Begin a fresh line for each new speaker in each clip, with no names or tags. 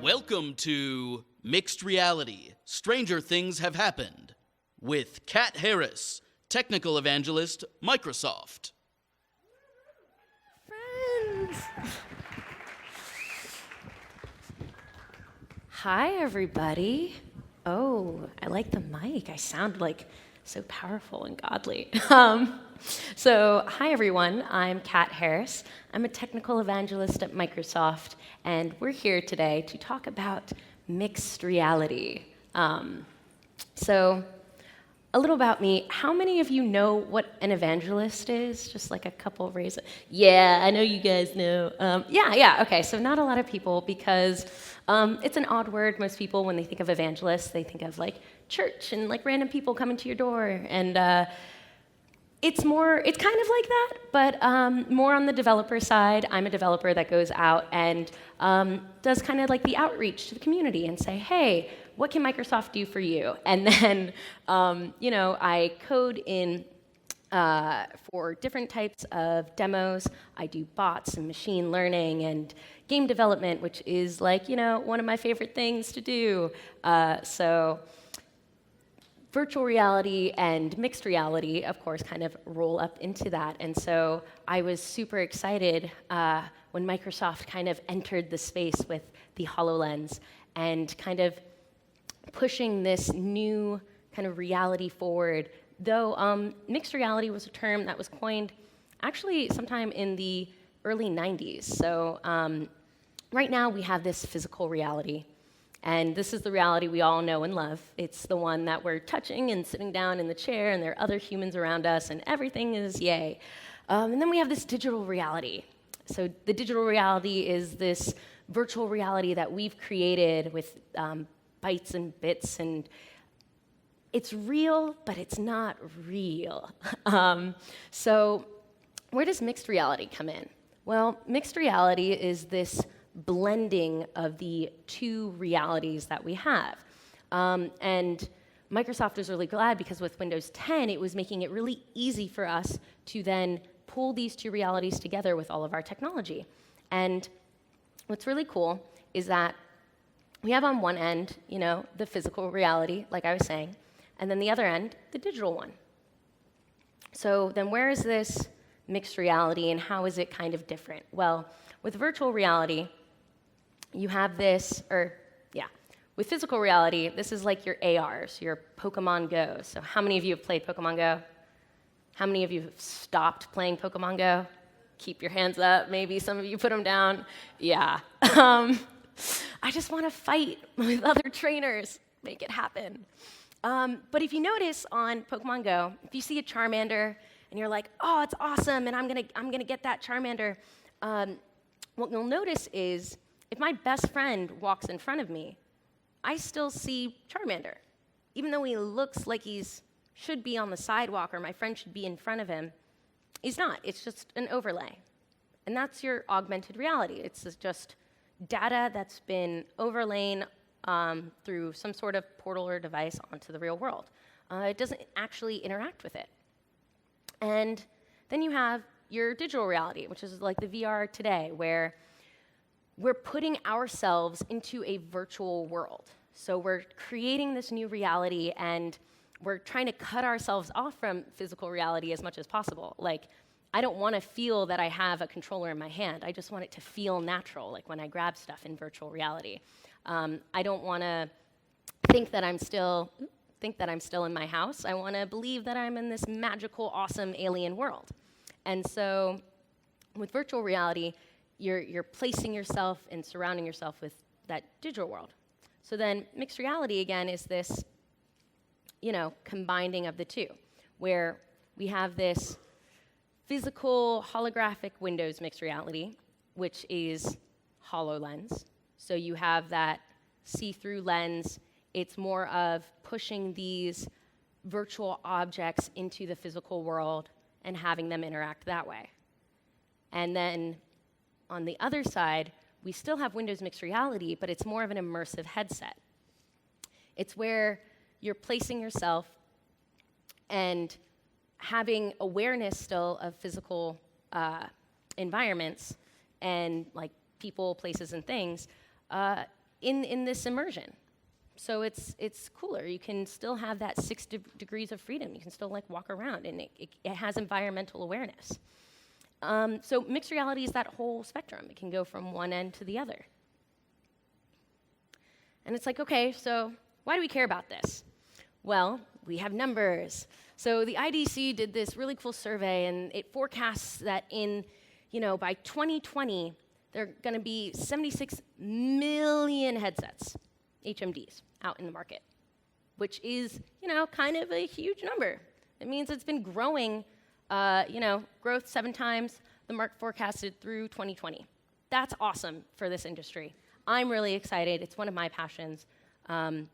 Welcome to Mixed Reality, Stranger Things Have Happened, with Kat Harris, Technical Evangelist, Microsoft.
Friends! Hi, everybody. Oh, I like the mic. I sound like so powerful and godly. Hi, everyone. I'm Kat Harris. I'm a Technical Evangelist at Microsoft, and we're here today to talk about mixed reality. A little about me. How many of you know what an evangelist is? Just like a couple raise it. Yeah, I know you guys know. Okay, so not a lot of people because it's an odd word. Most people, when they think of evangelists, they think of like church and like random people coming to your door. And it's kind of like that, but more on the developer side. I'm a developer that goes out and does kind of like the outreach to the community and say, hey, what can Microsoft do for you? And then, I code in for different types of demos. I do bots and machine learning and game development, which is like, one of my favorite things to do. Virtual reality and mixed reality, of course, kind of roll up into that. And so I was super excited when Microsoft kind of entered the space with the HoloLens and kind of pushing this new kind of reality forward, though mixed reality was a term that was coined actually sometime in the early 90s. So right now we have this physical reality, and this is the reality we all know and love. It's the one that we're touching and sitting down in the chair, and there are other humans around us, and everything is yay. And then we have this digital reality. So the digital reality is this virtual reality that we've created with bytes and bits, and it's real, but it's not real. So where does mixed reality come in? Well, mixed reality is this blending of the two realities that we have. And Microsoft was really glad because with Windows 10, it was making it really easy for us to then pull these two realities together with all of our technology. And what's really cool is that we have on one end, the physical reality, like I was saying, and then the other end, the digital one. So then where is this mixed reality and how is it kind of different? Well, with virtual reality, you have with physical reality, this is like your ARs, your Pokemon Go. So how many of you have played Pokemon Go? How many of you have stopped playing Pokemon Go? Keep your hands up. Maybe some of you put them down. Yeah. I just want to fight with other trainers, make it happen. But if you notice on Pokemon Go, if you see a Charmander and you're like, oh, it's awesome, and I'm gonna get that Charmander, what you'll notice is if my best friend walks in front of me, I still see Charmander. Even though he looks like should be on the sidewalk or my friend should be in front of him, he's not. It's just an overlay. And that's your augmented reality. It's just data that's been overlain through some sort of portal or device onto the real world. It doesn't actually interact with it. And then you have your digital reality, which is like the VR today, where we're putting ourselves into a virtual world. So we're creating this new reality, and we're trying to cut ourselves off from physical reality as much as possible. Like, I don't want to feel that I have a controller in my hand. I just want it to feel natural, like when I grab stuff in virtual reality. I don't want to think that I'm still in my house. I want to believe that I'm in this magical, awesome alien world. And so with virtual reality, you're placing yourself and surrounding yourself with that digital world. So then mixed reality, again, is this, combining of the two, where we have this physical holographic Windows mixed reality, which is HoloLens. So you have that see-through lens. It's more of pushing these virtual objects into the physical world and having them interact that way. And then on the other side, we still have Windows mixed reality, but it's more of an immersive headset. It's where you're placing yourself and having awareness still of physical environments and like people, places, and things, in this immersion. So it's cooler. You can still have that 6 degrees of freedom. You can still like walk around, and it has environmental awareness. So mixed reality is that whole spectrum. It can go from one end to the other. And it's like, okay, so why do we care about this? Well, we have numbers. So the IDC did this really cool survey, and it forecasts that by 2020, there are going to be 76 million headsets, HMDs, out in the market, which is, kind of a huge number. It means it's been growing, growth 7 times the market forecasted through 2020. That's awesome for this industry. I'm really excited. It's one of my passions. And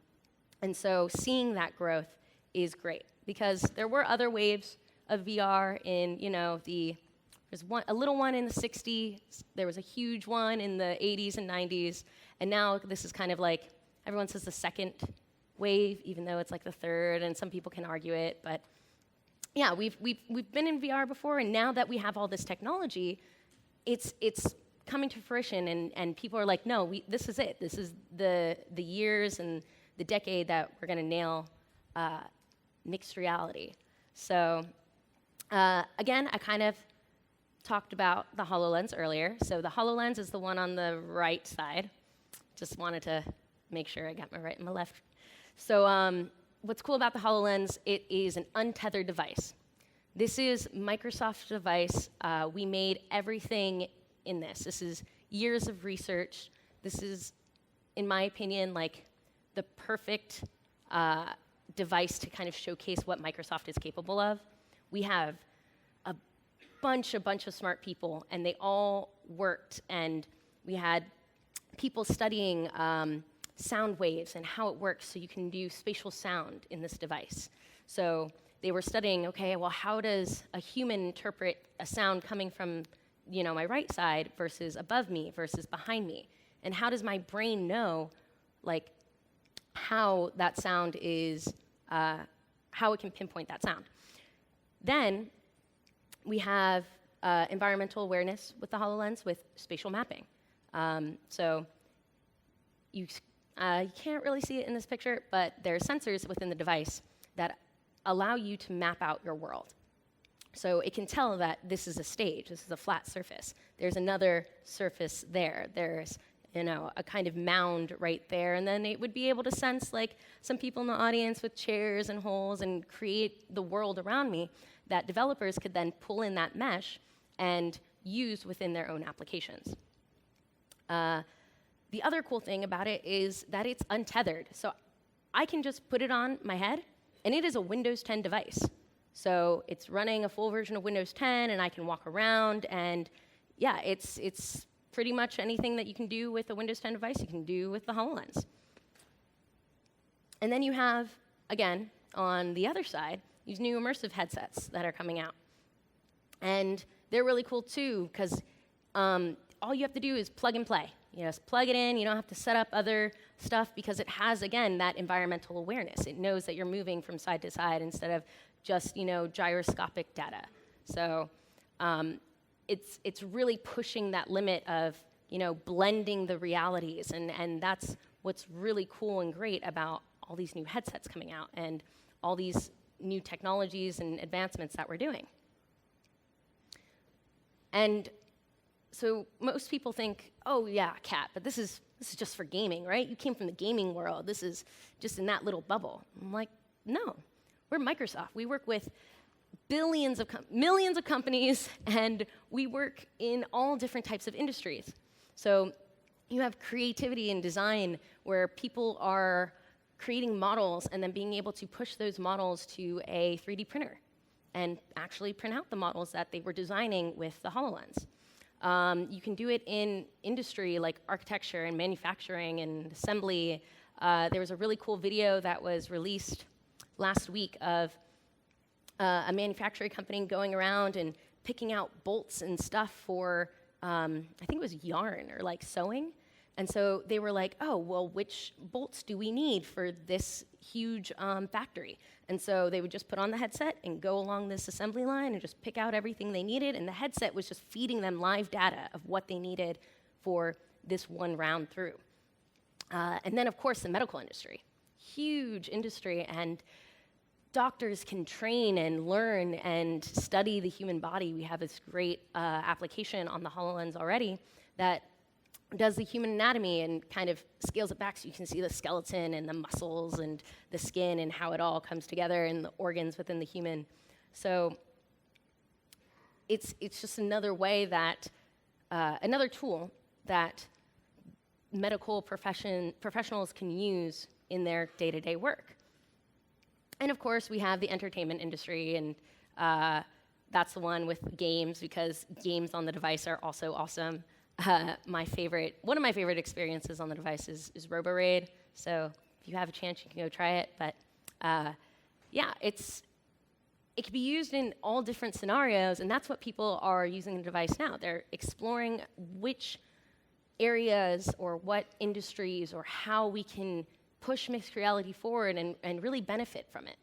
so seeing that growth is great, because there were other waves of VR in, there's a little one in the 60s, there was a huge one in the 80s and 90s, and now this is kind of like, everyone says the second wave, even though it's like the third, and some people can argue it, but yeah, we've been in VR before, and now that we have all this technology, it's coming to fruition, and people are like, no, this is it. This is the years and the decade that we're going to nail mixed reality. So again, I kind of talked about the HoloLens earlier. So the HoloLens is the one on the right side. Just wanted to make sure I got my right and my left. So what's cool about the HoloLens, it is an untethered device. This is Microsoft's device. We made everything in this. This is years of research. This is, in my opinion, like the perfect device to kind of showcase what Microsoft is capable of. We have a bunch of smart people, and they all worked, and we had people studying sound waves and how it works, so you can do spatial sound in this device. So they were studying, okay, well, how does a human interpret a sound coming from my right side versus above me versus behind me? And how does my brain know, like, how that sound is, how it can pinpoint that sound? Then we have environmental awareness with the HoloLens with spatial mapping. So you can't really see it in this picture, but there are sensors within the device that allow you to map out your world. So it can tell that this is a stage, this is a flat surface. There's another surface there. There's a kind of mound right there, and then it would be able to sense like some people in the audience with chairs and holes and create the world around me that developers could then pull in that mesh and use within their own applications. The other cool thing about it is that it's untethered. So I can just put it on my head, and it is a Windows 10 device. So it's running a full version of Windows 10, and I can walk around, and yeah, it's pretty much anything that you can do with a Windows 10 device, you can do with the HoloLens. And then you have, again, on the other side, these new immersive headsets that are coming out. And they're really cool, too, because all you have to do is plug and play. Just plug it in. You don't have to set up other stuff because it has, again, that environmental awareness. It knows that you're moving from side to side instead of just, gyroscopic data. So it's really pushing that limit of, blending the realities. And that's what's really cool and great about all these new headsets coming out and all these new technologies and advancements that we're doing. And so most people think, oh yeah, Kat, but this is just for gaming, right? You came from the gaming world. This is just in that little bubble. I'm like, no, we're Microsoft. We work with millions of companies, and we work in all different types of industries. So you have creativity and design where people are creating models and then being able to push those models to a 3D printer and actually print out the models that they were designing with the HoloLens. You can do it in industry like architecture and manufacturing and assembly. There was a really cool video that was released last week of a manufacturing company going around and picking out bolts and stuff for, I think it was yarn or like sewing. And so they were like, oh, well, which bolts do we need for this huge factory? And so they would just put on the headset and go along this assembly line and just pick out everything they needed. And the headset was just feeding them live data of what they needed for this one round through. And then, of course, the medical industry. Huge industry, and doctors can train and learn and study the human body. We have this great application on the HoloLens already that does the human anatomy and kind of scales it back so you can see the skeleton and the muscles and the skin and how it all comes together and the organs within the human. So it's just another way that, another tool that medical professionals can use in their day-to-day work. And of course, we have the entertainment industry, and that's the one with games, because games on the device are also awesome. One of my favorite experiences on the device is RoboRaid. So if you have a chance, you can go try it. But yeah, it can be used in all different scenarios, and that's what people are using the device now. They're exploring which areas or what industries or how we can push mixed reality forward and really benefit from it.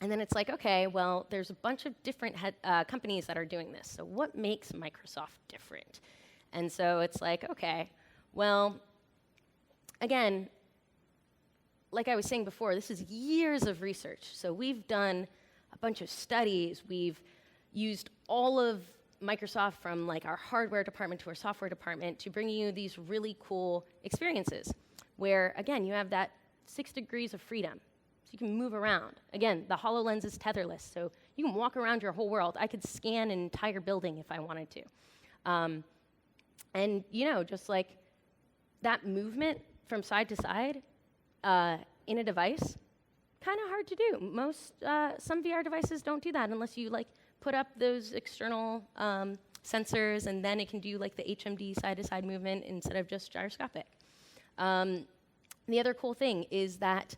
And then it's like, okay, well, there's a bunch of different companies that are doing this. So what makes Microsoft different? And so it's like, okay, well, again, like I was saying before, this is years of research. So we've done a bunch of studies. We've used all of Microsoft, from like our hardware department to our software department, to bring you these really cool experiences where, again, you have that 6 degrees of freedom. So you can move around. Again, the HoloLens is tetherless, so you can walk around your whole world. I could scan an entire building if I wanted to. And, you know, just like that movement from side to side in a device, kind of hard to do. Some VR devices don't do that unless you like put up those external sensors, and then it can do like the HMD side-to-side movement instead of just gyroscopic. The other cool thing is that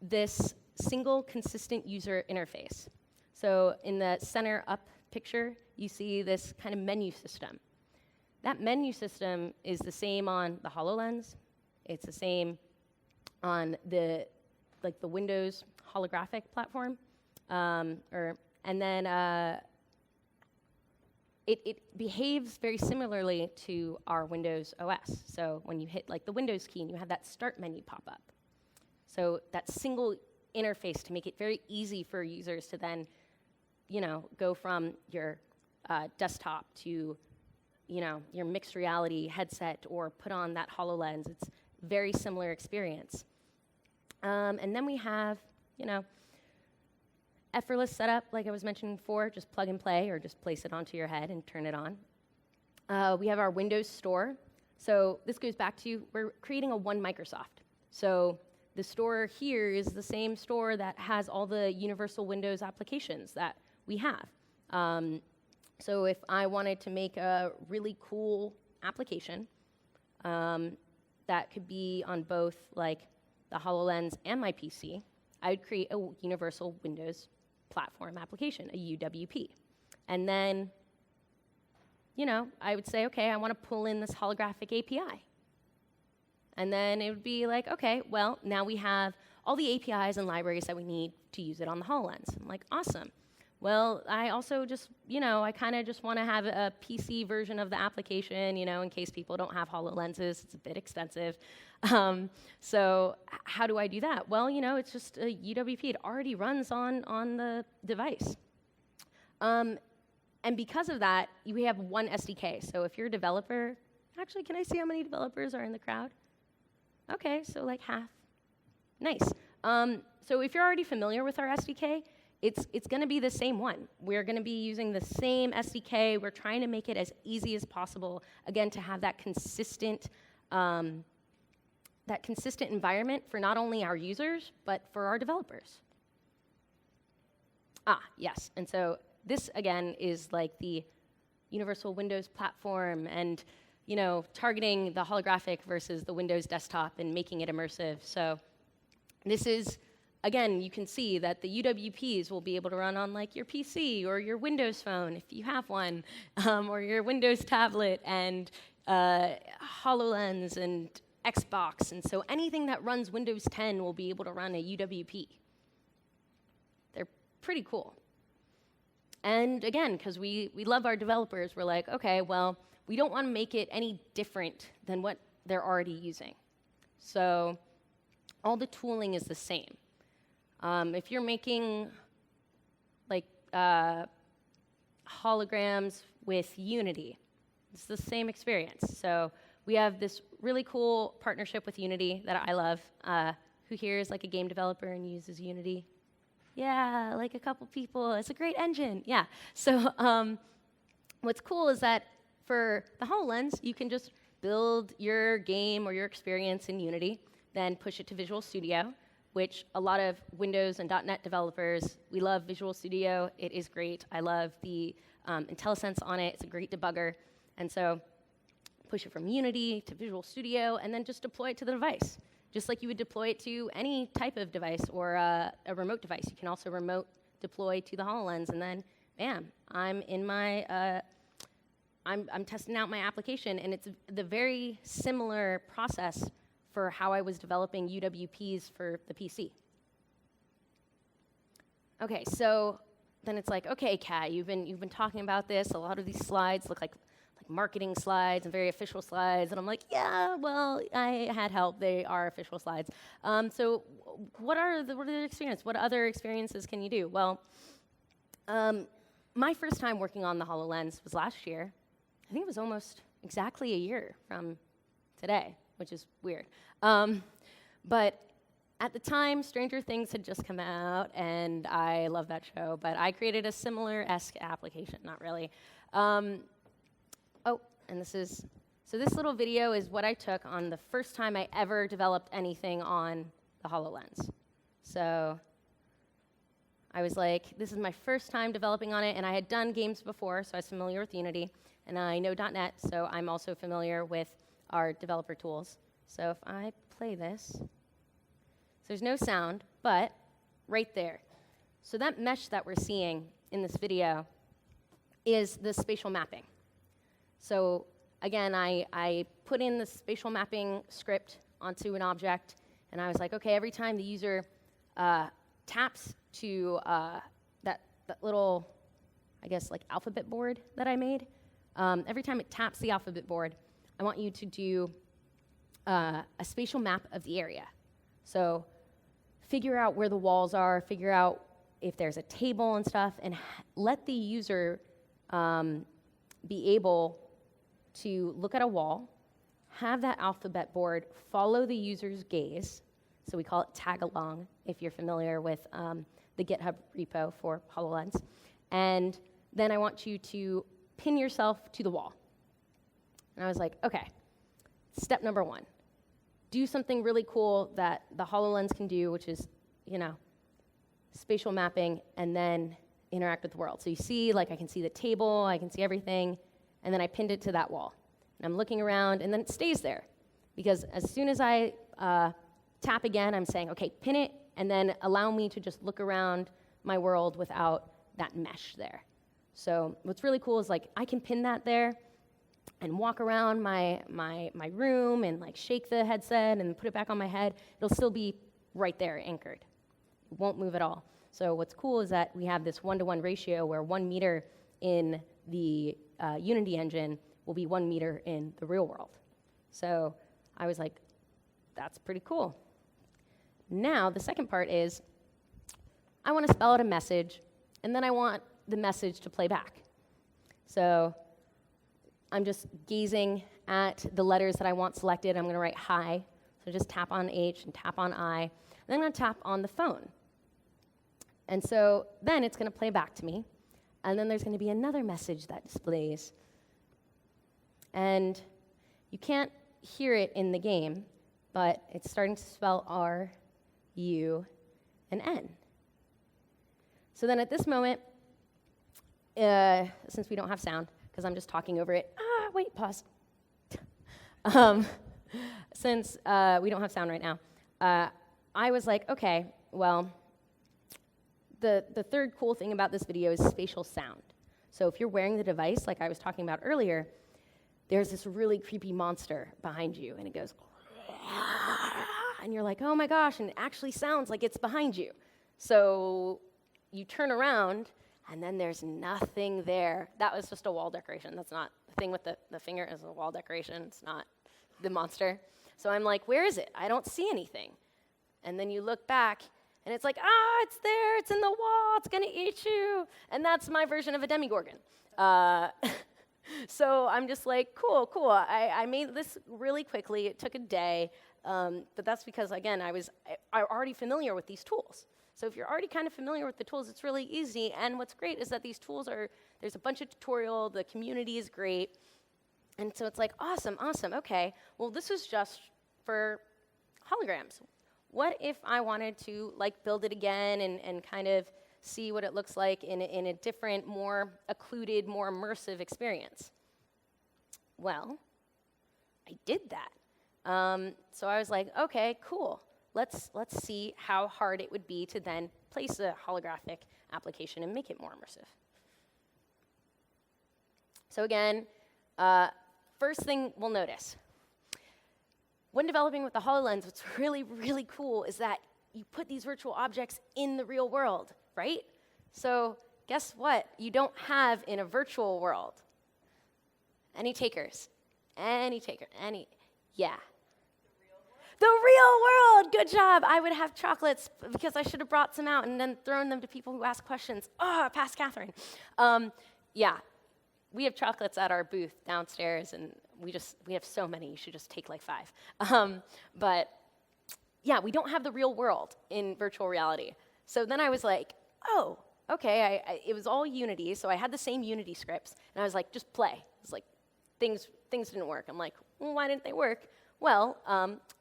this single consistent user interface. So in the center up picture, you see this kind of menu system. That menu system is the same on the HoloLens. It's the same on the Windows holographic platform, and then it behaves very similarly to our Windows OS. So when you hit like the Windows key, and you have that start menu pop up. So that single interface to make it very easy for users to then, you know, go from your desktop to, you know, your mixed reality headset or put on that HoloLens. It's a very similar experience. And then we have, you know, effortless setup, like I was mentioning before, just plug and play or just place it onto your head and turn it on. We have our Windows Store. So this goes back to, we're creating a one Microsoft. So the store here is the same store that has all the universal Windows applications that we have. So if I wanted to make a really cool application that could be on both like the HoloLens and my PC, I would create a universal Windows platform application, a UWP. And then, you know, I would say, okay, I want to pull in this holographic API. And then it would be like, okay, well, now we have all the APIs and libraries that we need to use it on the HoloLens. I'm like, awesome. Well, I also just, you know, I kind of just want to have a PC version of the application, you know, in case people don't have HoloLenses. It's a bit expensive. So how do I do that? Well, you know, it's just a UWP. It already runs on the device. And because of that, we have one SDK. So if you're a developer, actually, can I see how many developers are in the crowd? Okay, so like half. Nice. So if you're already familiar with our SDK, it's going to be the same one. We're going to be using the same SDK. We're trying to make it as easy as possible, again, to have that consistent environment for not only our users, but for our developers. Yes. And so this, again, is like the universal Windows platform and, you know, targeting the holographic versus the Windows desktop and making it immersive. So this is, again, you can see that the UWPs will be able to run on like your PC or your Windows phone if you have one, or your Windows tablet, and HoloLens and Xbox. And so anything that runs Windows 10 will be able to run a UWP. They're pretty cool. And again, because we love our developers, we're like, okay, well, we don't want to make it any different than what they're already using. So all the tooling is the same. If you're making like holograms with Unity, it's the same experience. So we have this really cool partnership with Unity that I love. Who here is like a game developer and uses Unity? Yeah, like a couple people. It's a great engine. Yeah. So what's cool is that for the HoloLens, you can just build your game or your experience in Unity, then push it to Visual Studio, which a lot of Windows and .NET developers, we love Visual Studio. It is great. I love the IntelliSense on it. It's a great debugger. And so push it from Unity to Visual Studio, and then just deploy it to the device. Just like you would deploy it to any type of device or a remote device. You can also remote deploy to the HoloLens, and then, bam, I'm in my, I'm testing out my application, and it's the very similar process for how I was developing UWPs for the PC. Okay, so then it's like, okay, Kat, you've been talking about this. A lot of these slides look like marketing slides and very official slides, and I'm like, yeah, well, I had help. They are official slides. So what are the experiences? What other experiences can you do? Well, my first time working on the HoloLens was last year. I think it was almost exactly a year from today, which is weird. But at the time, Stranger Things had just come out, and I love that show, but I created a similar-esque application, not really. And this little video is what I took on the first time I ever developed anything on the HoloLens. So I was like, this is my first time developing on it, and I had done games before, so I was familiar with Unity, and I know .NET, so I'm also familiar with our developer tools. So if I play this, so there's no sound, but right there. So that mesh that we're seeing in this video is the spatial mapping. So again, I put in the spatial mapping script onto an object, and I was like, okay, every time the user taps to that little, I guess, like alphabet board that I made, every time it taps the alphabet board, I want you to do a spatial map of the area. So figure out where the walls are, figure out if there's a table and stuff, and let the user be able to look at a wall, have that alphabet board follow the user's gaze. So we call it tag along, if you're familiar with the GitHub repo for HoloLens. And then I want you to pin yourself to the wall. And I was like, okay, step number one, do something really cool that the HoloLens can do, which is, spatial mapping, and then interact with the world. So you see, like, I can see the table, I can see everything, and then I pinned it to that wall. And I'm looking around, and then it stays there. Because as soon as I tap again, I'm saying, okay, pin it, and then allow me to just look around my world without that mesh there. So what's really cool is, like, I can pin that there and walk around my room and, like, shake the headset and put it back on my head. It'll still be right there anchored. It won't move at all. So what's cool is that we have this 1-to-1 ratio where 1 meter in the Unity engine will be 1 meter in the real world. So I was like, that's pretty cool. Now, the second part is, I want to spell out a message, and then I want the message to play back. So I'm just gazing at the letters that I want selected. I'm going to write hi. So just tap on H and tap on I. And then I'm going to tap on the phone. And so then it's going to play back to me. And then there's going to be another message that displays. And you can't hear it in the game, but it's starting to spell R, U, and N. So then at this moment, since we don't have sound, because I'm just talking over it. Wait, pause. Since we don't have sound right now, I was like, okay, well, the third cool thing about this video is spatial sound. So if you're wearing the device, like I was talking about earlier, there's this really creepy monster behind you, and it goes, and you're like, oh my gosh, and it actually sounds like it's behind you. So you turn around, and then there's nothing there. That was just a wall decoration. That's not, the thing with the finger is a wall decoration. It's not the monster. So I'm like, where is it? I don't see anything. And then you look back, and it's like, it's there, it's in the wall, it's gonna eat you. And that's my version of a Demogorgon. So I'm just like, cool. I made this really quickly. It took a day, but that's because, again, I'm already familiar with these tools. So if you're already kind of familiar with the tools, it's really easy. And what's great is that these tools there's a bunch of tutorial, the community is great. And so it's like, awesome, okay. Well, this is just for holograms. What if I wanted to build it again and kind of see what it looks like in a different, more occluded, more immersive experience? Well, I did that. So I was like, okay, cool. Let's see how hard it would be to then place a holographic application and make it more immersive. So again, first thing we'll notice, when developing with the HoloLens, what's really, really cool is that you put these virtual objects in the real world, right? So guess what you don't have in a virtual world? Any takers? Yeah. The real world, good job. I would have chocolates because I should have brought some out and then thrown them to people who ask questions. Past Catherine. Yeah, we have chocolates at our booth downstairs, and we have so many. You should just take 5. But yeah, we don't have the real world in virtual reality. So then I was like, oh, okay. It was all Unity, so I had the same Unity scripts, and I was like, just play. It's like things didn't work. I'm like, well, why didn't they work? Well,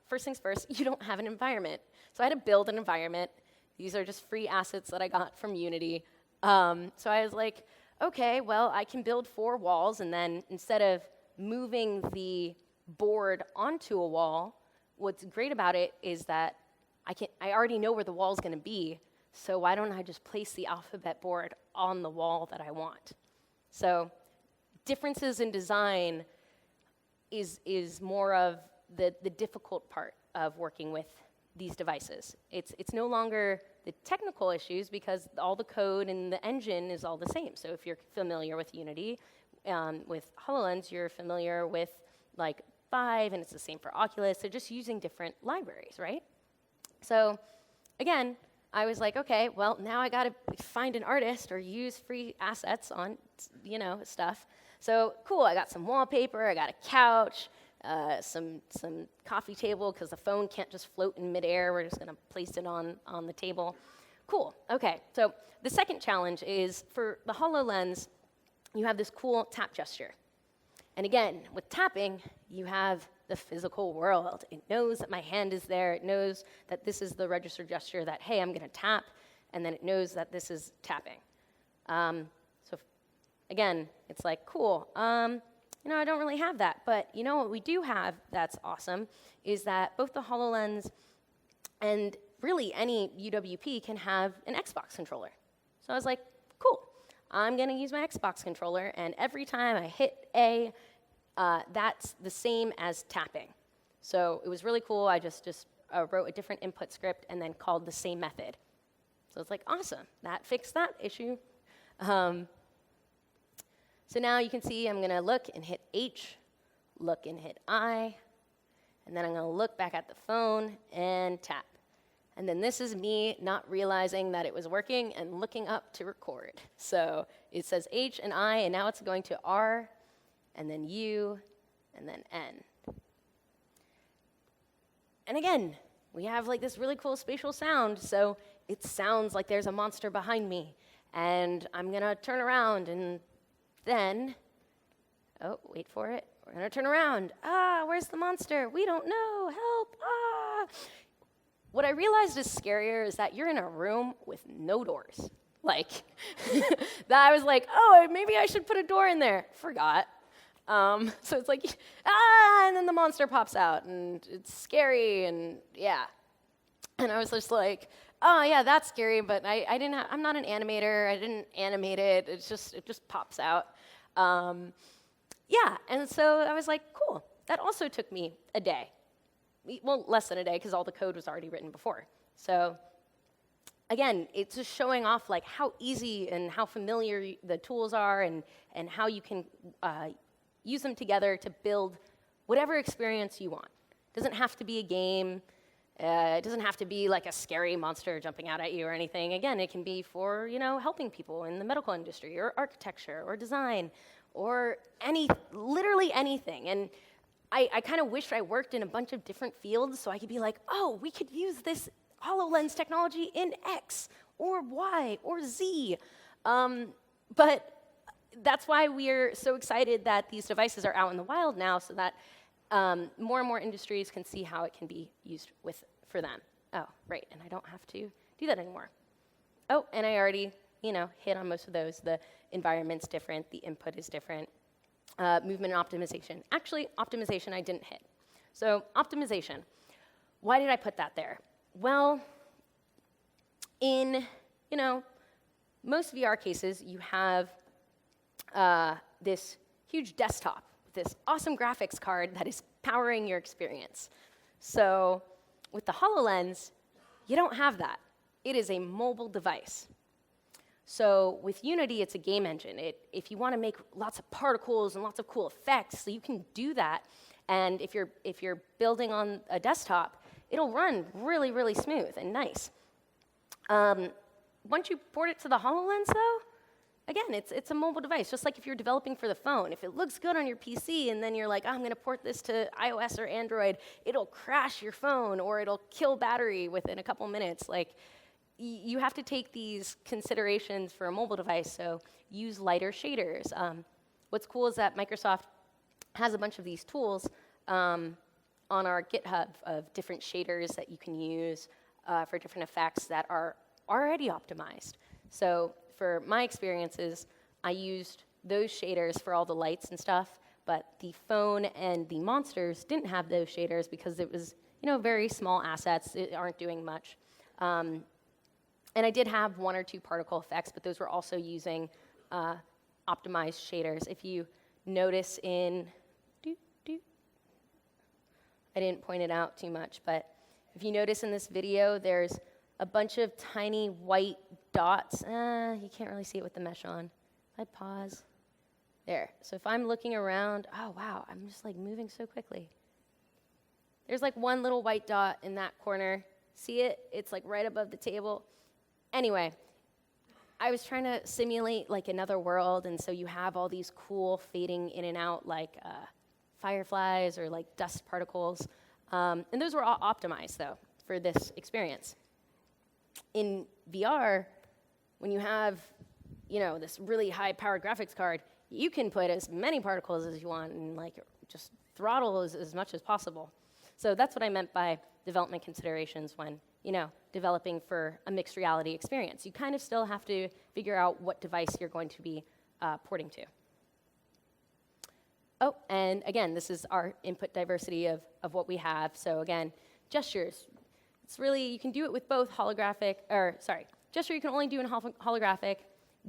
first things first, you don't have an environment. So I had to build an environment. These are just free assets that I got from Unity. So I was like, okay, well, I can build 4 walls, and then instead of moving the board onto a wall, what's great about it is that I already know where the wall is going to be, so why don't I just place the alphabet board on the wall that I want? So differences in design is more of the difficult part of working with these devices. It's no longer the technical issues because all the code and the engine is all the same. So if you're familiar with Unity, with HoloLens, you're familiar with Vive, and it's the same for Oculus. They're just using different libraries, right? So again, I was like, okay, well, now I got to find an artist or use free assets on, stuff. So cool, I got some wallpaper, I got a couch, some coffee table because the phone can't just float in midair. We're just going to place it on the table. Cool. Okay. So the second challenge is for the HoloLens, you have this cool tap gesture. And again, with tapping, you have the physical world. It knows that my hand is there. It knows that this is the registered gesture that, hey, I'm going to tap. And then it knows that this is tapping. Again, it's like, cool. I don't really have that. But what we do have that's awesome is that both the HoloLens and really any UWP can have an Xbox controller. So I was like, cool. I'm going to use my Xbox controller, and every time I hit A, that's the same as tapping. So it was really cool. I just wrote a different input script and then called the same method. So it's like, awesome. That fixed that issue. So now you can see I'm going to look and hit H, look and hit I, and then I'm going to look back at the phone and tap. And then this is me not realizing that it was working and looking up to record. So it says H and I, and now it's going to R, and then U, and then N. And again, we have this really cool spatial sound, so it sounds like there's a monster behind me. And I'm going to turn around, and then, wait for it. We're going to turn around. Where's the monster? We don't know. Help. What I realized is scarier is that you're in a room with no doors. That I was like, maybe I should put a door in there. Forgot. So it's like, and then the monster pops out, and it's scary, and yeah. And I was just like, oh yeah, that's scary, but I'm not an animator. I didn't animate it. It just pops out. Yeah, and so I was like, cool. That also took me a day. Well, less than a day, because all the code was already written before. So again, it's just showing off how easy and how familiar the tools are and how you can use them together to build whatever experience you want. It doesn't have to be a game. It doesn't have to be like a scary monster jumping out at you or anything. Again, it can be for, helping people in the medical industry or architecture or design or literally anything. And I kind of wish I worked in a bunch of different fields so I could be like, oh, we could use this HoloLens technology in X or Y or Z. But that's why we're so excited that these devices are out in the wild now so that more and more industries can see how it can be used for them. Oh, right, and I don't have to do that anymore. Oh, and I already, hit on most of those. The environment's different, the input is different. Movement and optimization. Actually, optimization I didn't hit. So optimization, why did I put that there? Well, in, most VR cases, you have this huge desktop, this awesome graphics card that is powering your experience. So with the HoloLens, you don't have that. It is a mobile device. So with Unity, it's a game engine. If you want to make lots of particles and lots of cool effects, so you can do that. And if you're building on a desktop, it'll run really, really smooth and nice. Once you port it to the HoloLens, though, again, it's a mobile device, just like if you're developing for the phone. If it looks good on your PC and then you're like, oh, I'm going to port this to iOS or Android, it'll crash your phone or it'll kill battery within a couple minutes. Like, you have to take these considerations for a mobile device, so use lighter shaders. What's cool is that Microsoft has a bunch of these tools on our GitHub of different shaders that you can use for different effects that are already optimized. So for my experiences, I used those shaders for all the lights and stuff, but the phone and the monsters didn't have those shaders because it was, very small assets that aren't doing much. And I did have one or two particle effects, but those were also using optimized shaders. If you notice in, I didn't point it out too much, but if you notice in this video, there's a bunch of tiny white dots. You can't really see it with the mesh on. If I pause, there. So if I'm looking around, oh wow, I'm just like moving so quickly. There's like one little white dot in that corner. See it? It's like right above the table. Anyway, I was trying to simulate like another world, and so you have all these cool fading in and out like fireflies or like dust particles. And those were all optimized, though, for this experience. In VR, when you have, this really high-powered graphics card, you can put as many particles as you want and like just throttle as much as possible. So that's what I meant by development considerations when, developing for a mixed reality experience. You kind of still have to figure out what device you're going to be porting to. Oh, and again, this is our input diversity of what we have. So again, gestures. It's really, you can do it with both gesture you can only do in holographic.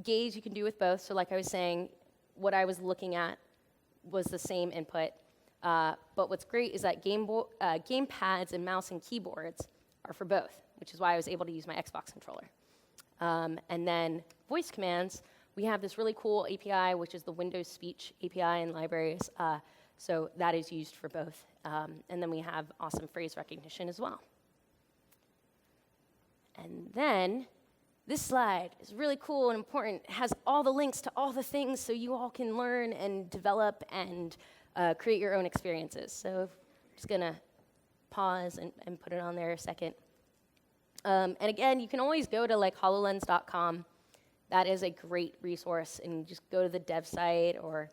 Gaze you can do with both. So like I was saying, what I was looking at was the same input. But what's great is that game pads and mouse and keyboards are for both, which is why I was able to use my Xbox controller. And then voice commands, we have this really cool API, which is the Windows Speech API in libraries. So that is used for both. And then we have awesome phrase recognition as well. And then this slide is really cool and important. It has all the links to all the things so you all can learn and develop and create your own experiences. So I'm just going to pause and put it on there a second. And again, you can always go to like hololens.com. That is a great resource, and just go to the dev site or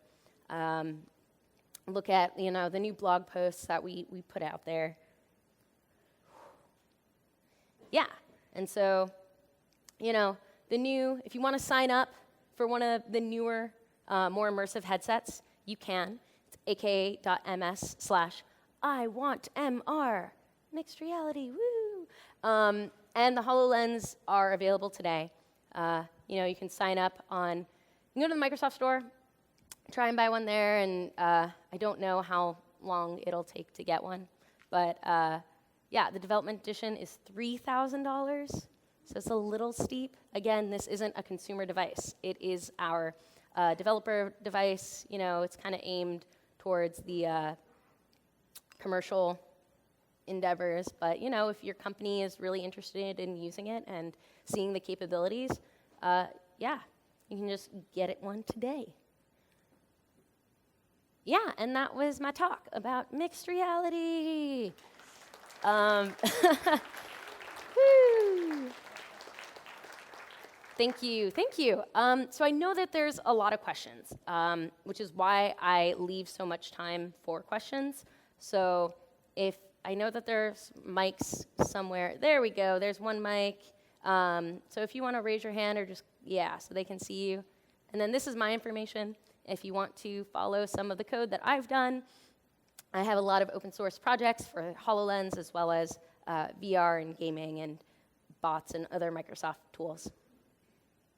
look at the new blog posts that we put out there. Yeah, and so if you want to sign up for one of the newer, more immersive headsets, you can. It's aka.ms/IWantMR. Mixed reality, woo! And the HoloLens are available today. You can sign up you can go to the Microsoft Store, try and buy one there, and I don't know how long it'll take to get one. But the development edition is $3,000, so it's a little steep. Again, this isn't a consumer device. It is our developer device. It's kind of aimed towards the commercial endeavors. But if your company is really interested in using it and seeing the capabilities, yeah, you can just get it one today. Yeah, and that was my talk about mixed reality. Woo. Thank you. So I know that there's a lot of questions, which is why I leave so much time for questions. So if I know that there's mics somewhere, there we go, there's one mic. So if you want to raise your hand or just, so they can see you. And then this is my information. If you want to follow some of the code that I've done, I have a lot of open source projects for HoloLens as well as VR and gaming and bots and other Microsoft tools.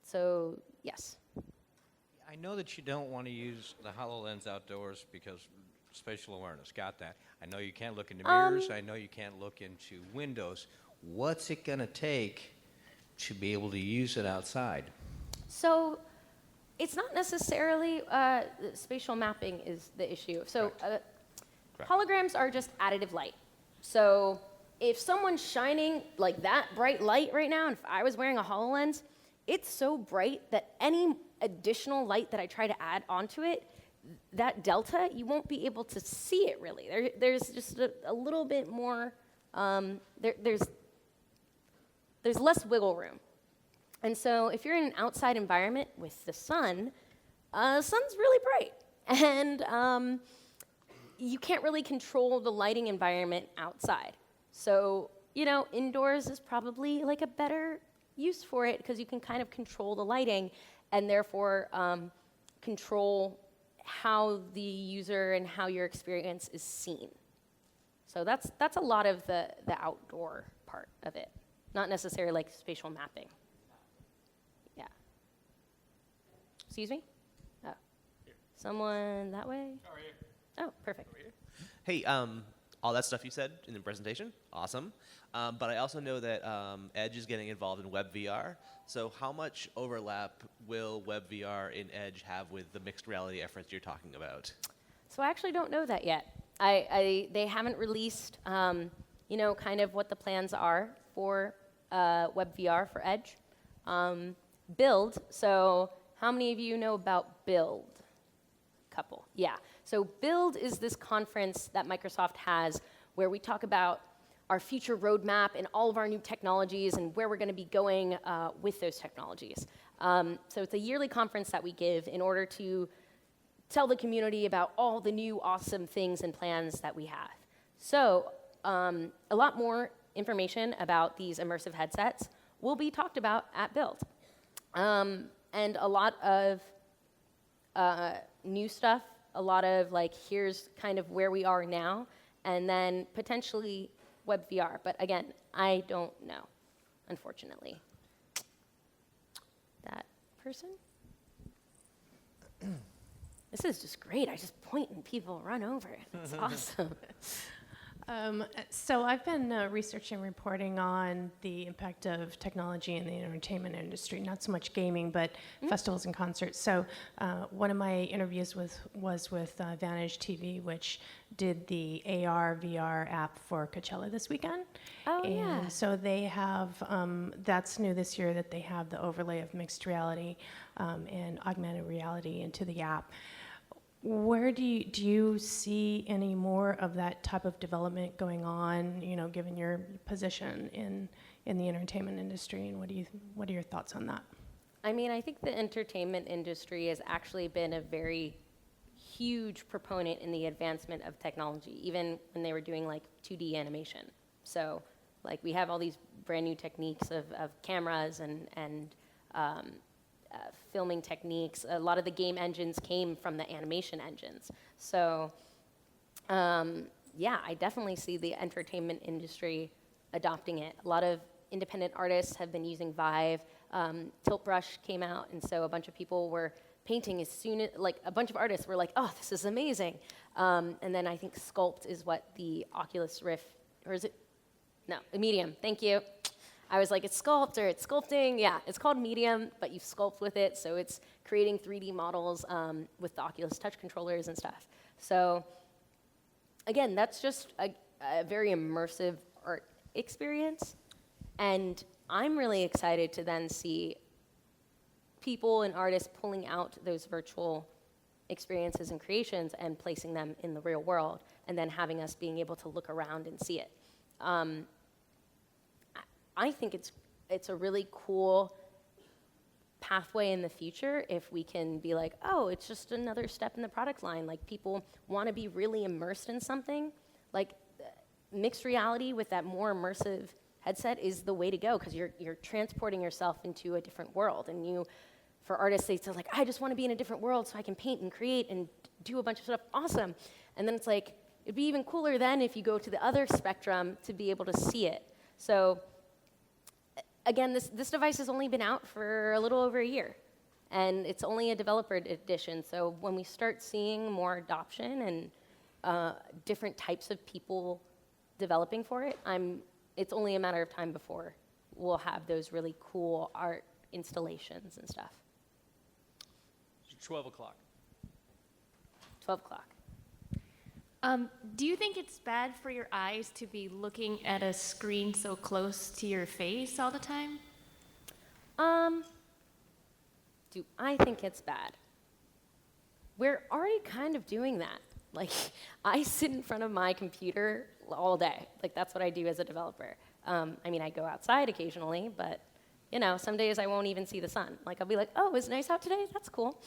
So, yes.
I know that you don't want to use the HoloLens outdoors because spatial awareness, got that. I know you can't look into mirrors. I know you can't look into windows. What's it going to take to be able to use it outside?
So, it's not necessarily spatial mapping is the issue. So, holograms are just additive light. So, if someone's shining like that bright light right now, and if I was wearing a HoloLens, it's so bright that any additional light that I try to add onto it, that delta, you won't be able to see it really. There's just a little bit more, there's less wiggle room. And so if you're in an outside environment with the sun's really bright. And you can't really control the lighting environment outside. So, indoors is probably like a better use for it because you can kind of control the lighting and therefore control how the user and how your experience is seen. So that's a lot of the outdoor part of it, not necessarily like spatial mapping. Yeah. Excuse me? Oh.
Here.
Someone that way?
Oh, right here.
Oh, perfect.
Over here.
Hey, all that stuff you said in the presentation, awesome. But I also know that Edge is getting involved in WebVR. So how much overlap will WebVR and Edge have with the mixed reality efforts you're talking about?
So I actually don't know that yet. They haven't released, kind of what the plans are for WebVR for Edge. Build, so how many of you know about Build? Couple, yeah. So Build is this conference that Microsoft has where we talk about our future roadmap and all of our new technologies and where we're going to be going with those technologies. So it's a yearly conference that we give in order to tell the community about all the new awesome things and plans that we have. So a lot more information about these immersive headsets will be talked about at Build. And a lot of new stuff, a lot of here's kind of where we are now, and then potentially WebVR. But again, I don't know, unfortunately. That person? This is just great. I just point and people run over it. It's awesome.
So I've been researching and reporting on the impact of technology in the entertainment industry, not so much gaming, but festivals and concerts. So one of my interviews was with Vantage TV, which did the AR, VR app for Coachella this weekend.
Oh,
and
yeah.
so they have, that's new this year, that they have the overlay of mixed reality and augmented reality into the app. Where do you see any more of that type of development going on, given your position in the entertainment industry, and what are your thoughts on that?
I mean, I think the entertainment industry has actually been a very huge proponent in the advancement of technology, even when they were doing 2D animation. So we have all these brand new techniques of cameras and filming techniques. A lot of the game engines came from the animation engines. So, I definitely see the entertainment industry adopting it. A lot of independent artists have been using Vive. Tilt Brush came out, and so a bunch of people were painting as soon as, a bunch of artists were like, oh, this is amazing. And then I think Sculpt is what the Oculus Rift, or is it? No, Medium, thank you. I was like, it's Sculpt or it's sculpting. Yeah, it's called Medium, but you sculpt with it, so it's creating 3D models with the Oculus Touch controllers and stuff. So again, that's just a very immersive art experience. And I'm really excited to then see people and artists pulling out those virtual experiences and creations and placing them in the real world, and then having us being able to look around and see it. I think it's a really cool pathway in the future if we can be like, oh, it's just another step in the product line. Like, people want to be really immersed in something. Like, mixed reality with that more immersive headset is the way to go, because you're transporting yourself into a different world. And for artists, they say like, I just want to be in a different world so I can paint and create and do a bunch of stuff. Awesome. And then it's like, it'd be even cooler then if you go to the other spectrum to be able to see it. So again, this device has only been out for a little over a year, and it's only a developer edition. So when we start seeing more adoption and different types of people developing for it, it's only a matter of time before we'll have those really cool art installations and stuff.
12 o'clock.
12 o'clock.
Do you think it's bad for your eyes to be looking at a screen so close to your face all the time?
Do I think it's bad? We're already kind of doing that. Like, I sit in front of my computer all day. Like, that's what I do as a developer. I mean, I go outside occasionally, but, some days I won't even see the sun. Like, I'll be like, oh, it's nice out today? That's cool.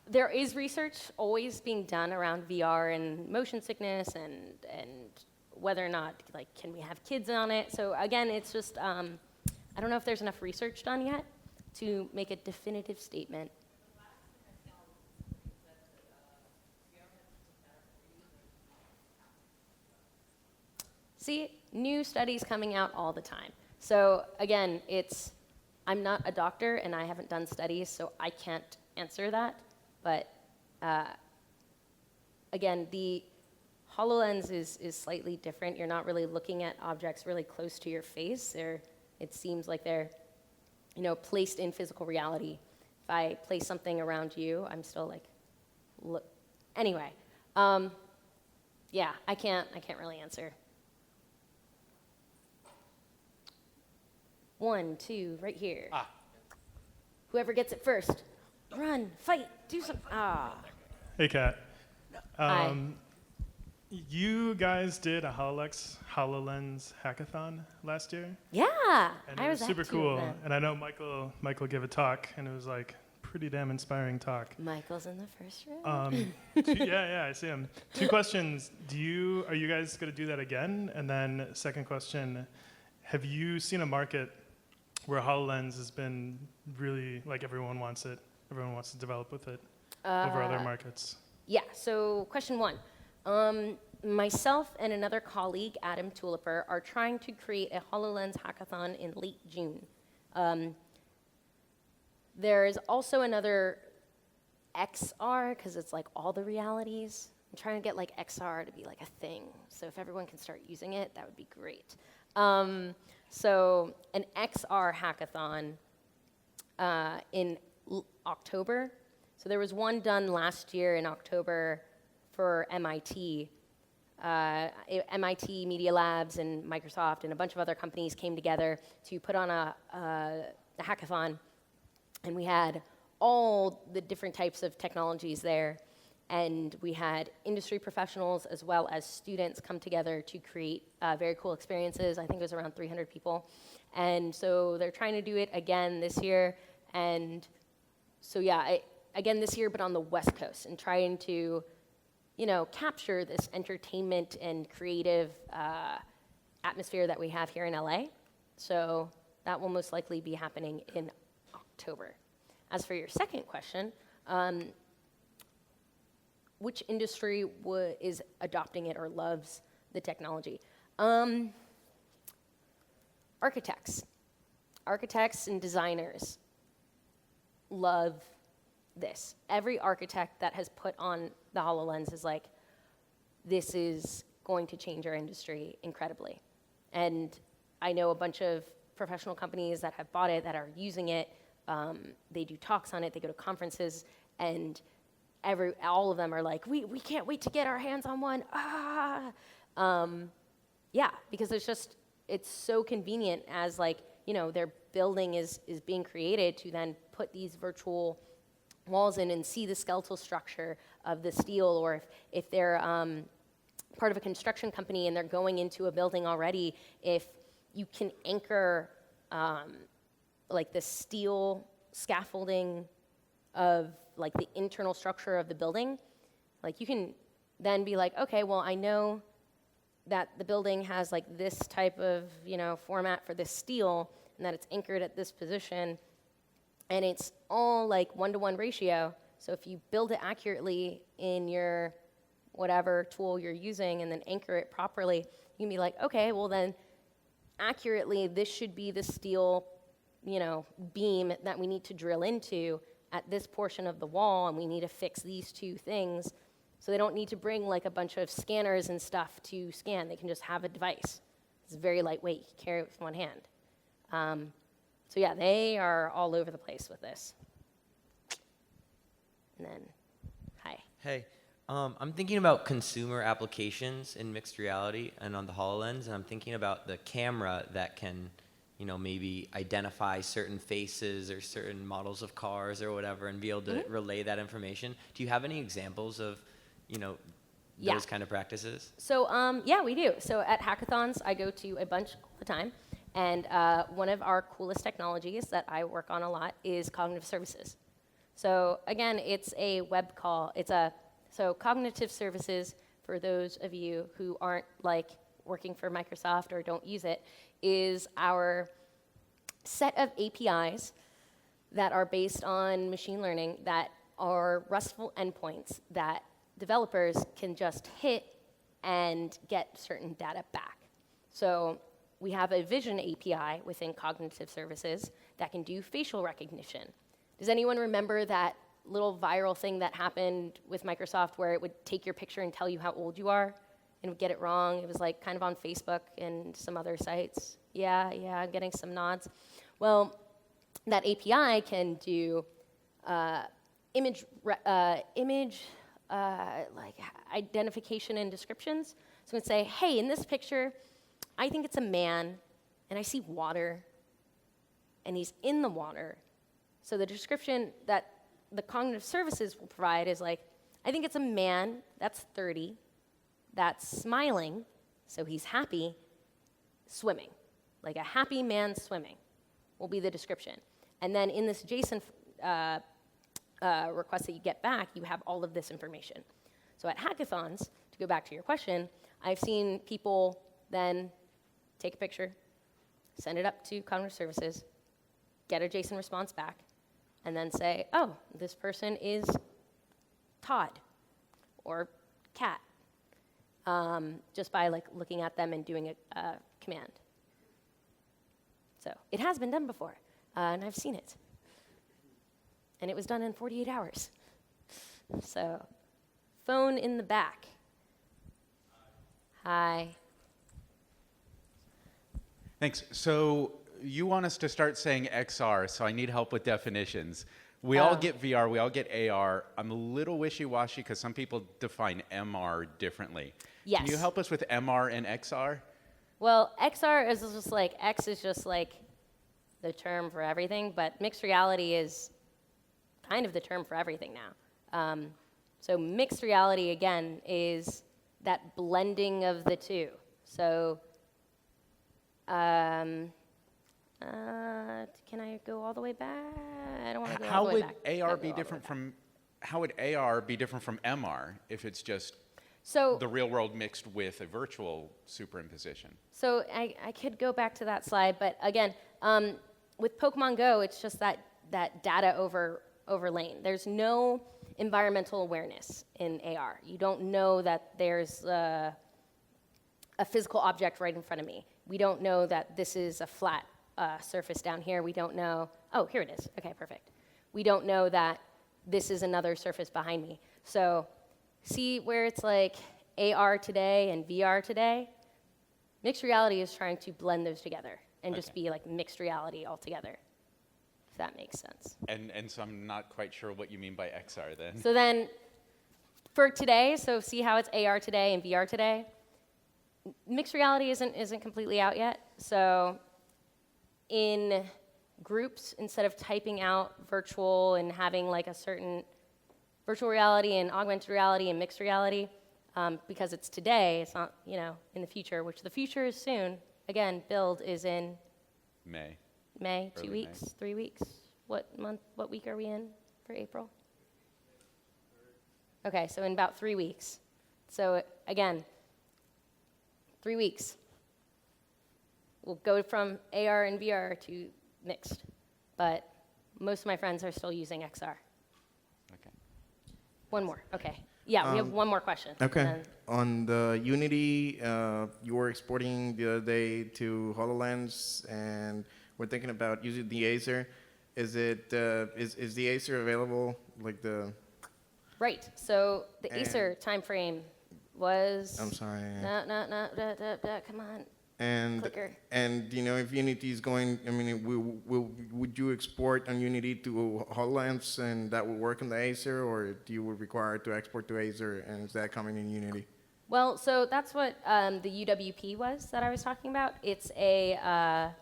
There is research always being done around VR and motion sickness and whether or not, like, can we have kids on it? So again, it's just, I don't know if there's enough research done yet to make a definitive statement. See, new studies coming out all the time. So again, I'm not a doctor and I haven't done studies, so I can't answer that. But again, the HoloLens is slightly different. You're not really looking at objects really close to your face. It seems like they're, placed in physical reality. If I place something around you, I'm still like, look. Anyway, yeah, I can't really answer. 1, 2, right here. Whoever gets it first. Run, fight, do something.
Hey, Kat.
Hi.
You guys did a HoloLens hackathon last year.
Yeah,
And
I
it
was
was super
at 2 of
cool.
them.
And I know Michael gave a talk, and it was like pretty damn inspiring talk.
Michael's in the first row.
Yeah, I see him. 2 questions. Are you guys going to do that again? And then second question, have you seen a market where HoloLens has been really, like, everyone wants it? Everyone wants to develop with it over other markets?
Yeah, so question 1. Myself and another colleague, Adam Tuliper, are trying to create a HoloLens hackathon in late June. There is also another XR, because it's like all the realities. I'm trying to get like XR to be like a thing. So if everyone can start using it, that would be great. So an XR hackathon in October. So there was one done last year in October for MIT. MIT Media Labs and Microsoft and a bunch of other companies came together to put on a hackathon. And we had all the different types of technologies there. And we had industry professionals as well as students come together to create very cool experiences. I think it was around 300 people. And so they're trying to do it again this year. And so yeah, again this year, but on the West Coast, and trying to, capture this entertainment and creative atmosphere that we have here in LA. So that will most likely be happening in October. As for your second question, which industry is adopting it or loves the technology? Architects and designers love this. Every architect that has put on the HoloLens is like, this is going to change our industry incredibly. And I know a bunch of professional companies that have bought it, that are using it. They do talks on it, they go to conferences, and all of them are like, we can't wait to get our hands on one. Yeah, because it's so convenient as like, their building is being created to then put these virtual walls in and see the skeletal structure of the steel, or if they're part of a construction company and they're going into a building already, if you can anchor like the steel scaffolding of like the internal structure of the building, like you can then be like, okay, well, I know that the building has like this type of, format for this steel, and that it's anchored at this position, and it's all like 1-to-1 ratio. So if you build it accurately in your whatever tool you're using and then anchor it properly, you can be like, okay, well then accurately this should be the steel, beam that we need to drill into at this portion of the wall, and we need to fix these two things. So they don't need to bring like a bunch of scanners and stuff to scan. They can just have a device. It's very lightweight. You can carry it with one hand. So yeah, they are all over the place with this. And then, hi.
Hey, I'm thinking about consumer applications in mixed reality and on the HoloLens, and I'm thinking about the camera that can, maybe identify certain faces or certain models of cars or whatever and be able to relay that information. Do you have any examples of, those kind of practices?
So, yeah, we do. So at hackathons, I go to a bunch all the time. And one of our coolest technologies that I work on a lot is cognitive services. So again, it's a web call. So cognitive services, for those of you who aren't like working for Microsoft or don't use it, is our set of APIs that are based on machine learning that are RESTful endpoints that developers can just hit and get certain data back. So we have a vision API within cognitive services that can do facial recognition. Does anyone remember that little viral thing that happened with Microsoft where it would take your picture and tell you how old you are and would get it wrong? It was like kind of on Facebook and some other sites. Yeah, I'm getting some nods. Well, that API can do image like identification and descriptions. So it would say, hey, in this picture, I think it's a man, and I see water, and he's in the water. So the description that the cognitive services will provide is like, I think it's a man that's 30, that's smiling, so he's happy, swimming. Like a happy man swimming will be the description. And then in this JSON request that you get back, you have all of this information. So at hackathons, to go back to your question, I've seen people then take a picture, send it up to cognitive services, get a JSON response back, and then say, oh, this person is Todd or Kat, just by like looking at them and doing a command. So it has been done before, and I've seen it. And it was done in 48 hours. So phone in the back. Hi.
Thanks. So you want us to start saying XR, so I need help with definitions. We all get VR, we all get AR. I'm a little wishy-washy because some people define MR differently.
Yes.
Can you help us with MR and XR?
Well, XR is just like, X is just like the term for everything, but mixed reality is kind of the term for everything now. So mixed reality, again, is that blending of the two. So can I go all the way back? I don't want to go all the way back.
How would AR be different from MR if it's just
so
the real world mixed with a virtual superimposition?
So I could go back to that slide, but again, with Pokemon Go, it's just that data overlaying. There's no environmental awareness in AR. You don't know that there's a physical object right in front of me. We don't know that this is a flat surface down here. We don't know, oh, here it is. Okay, perfect. We don't know that this is another surface behind me. So see where it's like AR today and VR today? Mixed reality is trying to blend those together and just be like mixed reality altogether, if that makes sense.
And so I'm not quite sure what you mean by XR then.
So then For today, so see how it's AR today and VR today. Mixed reality isn't completely out yet. So in groups, instead of typing out virtual and having like a certain virtual reality and augmented reality and mixed reality, because it's today, it's not, in the future, which the future is soon. Again, build is in
May.
May, 2
Early
weeks,
May.
3 weeks. What month, what week are we in for April? Okay, so in about 3 weeks. So again, 3 weeks. We'll go from AR and VR to mixed, but most of my friends are still using XR.
Okay.
One more, okay. Yeah, we have one more question. and
Okay.
then-
On the Unity, you were exporting the other day to HoloLens, and we're thinking about using the Acer. Is the Acer available? Like the?
Right, so the
And-
Acer timeframe was.
I'm sorry.
No, come on.
And
Clicker.
and if Unity is going, I mean, would you export on Unity to HoloLens and that will work on the Acer, or do you require to export to Acer, and is that coming in Unity?
Well, so that's what the UWP was that I was talking about. It's the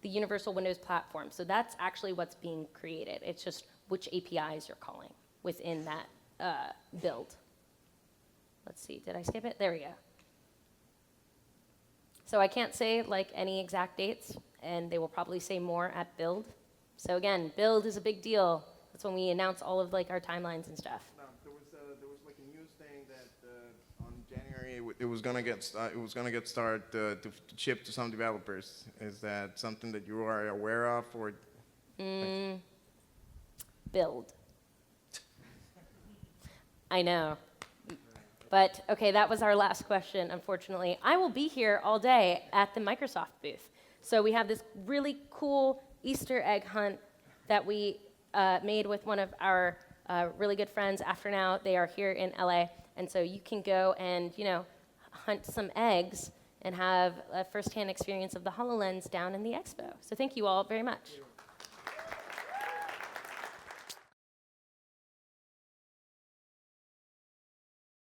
Universal Windows Platform. So that's actually what's being created. It's just which APIs you're calling within that build. Let's see, did I skip it? There we go. So I can't say like any exact dates, and they will probably say more at build. So again, build is a big deal. That's when we announce all of like our timelines and stuff.
No, there was like a news thing that on January it was gonna get started to ship to some developers. Is that something that you are aware of, or?
Build. I know. But okay, that was our last question, unfortunately. I will be here all day at the Microsoft booth. So we have this really cool Easter egg hunt that we made with one of our really good friends, After Now. They are here in LA. And so you can go and, hunt some eggs and have a firsthand experience of the HoloLens down in the expo. So thank you all very much.